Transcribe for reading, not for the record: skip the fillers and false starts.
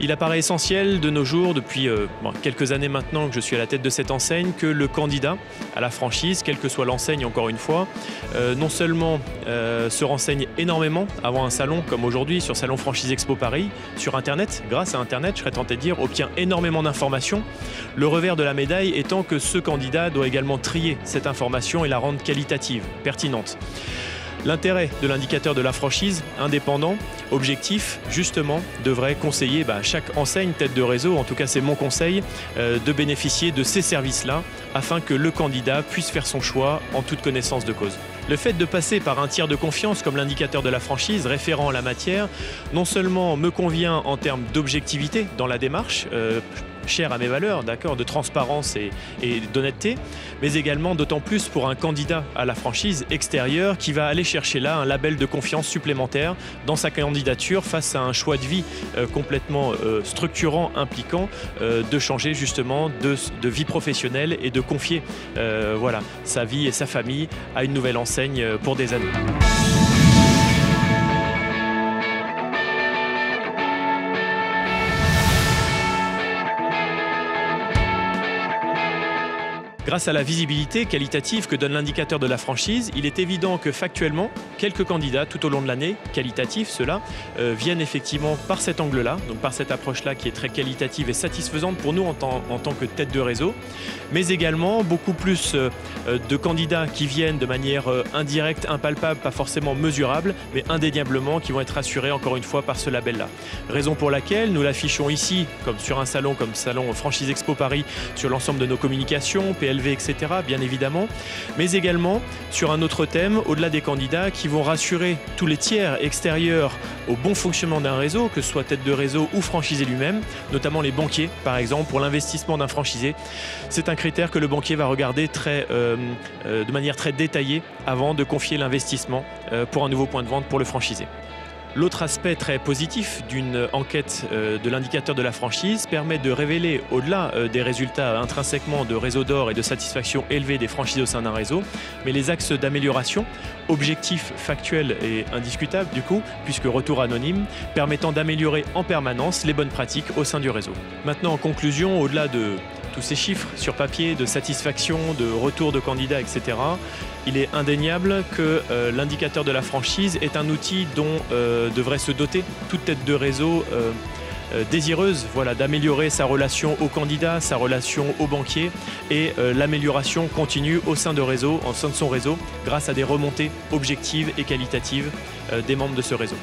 Il apparaît essentiel de nos jours, depuis quelques années maintenant que je suis à la tête de cette enseigne, que le candidat à la franchise, quelle que soit l'enseigne encore une fois, non seulement se renseigne énormément avant un salon comme aujourd'hui sur Salon Franchise Expo Paris, sur Internet, grâce à Internet, je serais tenté de dire, obtient énormément d'informations. Le revers de la médaille étant que ce candidat doit également trier cette information et la rendre qualitative, pertinente. L'intérêt de l'indicateur de la franchise, indépendant, objectif, justement, devrait conseiller à chaque enseigne, tête de réseau, en tout cas c'est mon conseil, de bénéficier de ces services-là afin que le candidat puisse faire son choix en toute connaissance de cause. Le fait de passer par un tiers de confiance comme l'indicateur de la franchise, référent en la matière, non seulement me convient en termes d'objectivité dans la démarche, cher à mes valeurs, d'accord, de transparence et d'honnêteté, mais également d'autant plus pour un candidat à la franchise extérieure qui va aller chercher là un label de confiance supplémentaire dans sa candidature face à un choix de vie complètement structurant, impliquant de changer justement de vie professionnelle et de confier sa vie et sa famille à une nouvelle enseigne pour des années. Grâce à la visibilité qualitative que donne l'indicateur de la franchise, il est évident que factuellement, quelques candidats tout au long de l'année, qualitatifs ceux-là, viennent effectivement par cet angle-là, donc par cette approche-là qui est très qualitative et satisfaisante pour nous en tant que tête de réseau, mais également beaucoup plus de candidats qui viennent de manière indirecte, impalpable, pas forcément mesurable, mais indéniablement qui vont être assurés encore une fois par ce label-là. Raison pour laquelle nous l'affichons ici, comme sur un salon comme Salon Franchise Expo Paris, sur l'ensemble de nos communications, PLV, etc., bien évidemment, mais également sur un autre thème, au-delà des candidats, qui vont rassurer tous les tiers extérieurs au bon fonctionnement d'un réseau, que ce soit tête de réseau ou franchisé lui-même, notamment les banquiers, par exemple, pour l'investissement d'un franchisé. C'est un critère que le banquier va regarder de manière très détaillée avant de confier l'investissement pour un nouveau point de vente pour le franchisé. L'autre aspect très positif d'une enquête de l'indicateur de la franchise permet de révéler, au-delà des résultats intrinsèquement de réseau d'or et de satisfaction élevée des franchisés au sein d'un réseau, mais les axes d'amélioration, objectifs, factuels et indiscutables du coup, puisque retour anonyme, permettant d'améliorer en permanence les bonnes pratiques au sein du réseau. Maintenant, en conclusion, au-delà de tous ces chiffres sur papier de satisfaction, de retour de candidats, etc., il est indéniable que l'indicateur de la franchise est un outil dont devrait se doter toute tête de réseau désireuse d'améliorer sa relation au candidat, sa relation au banquier et l'amélioration continue au sein de son réseau grâce à des remontées objectives et qualitatives des membres de ce réseau.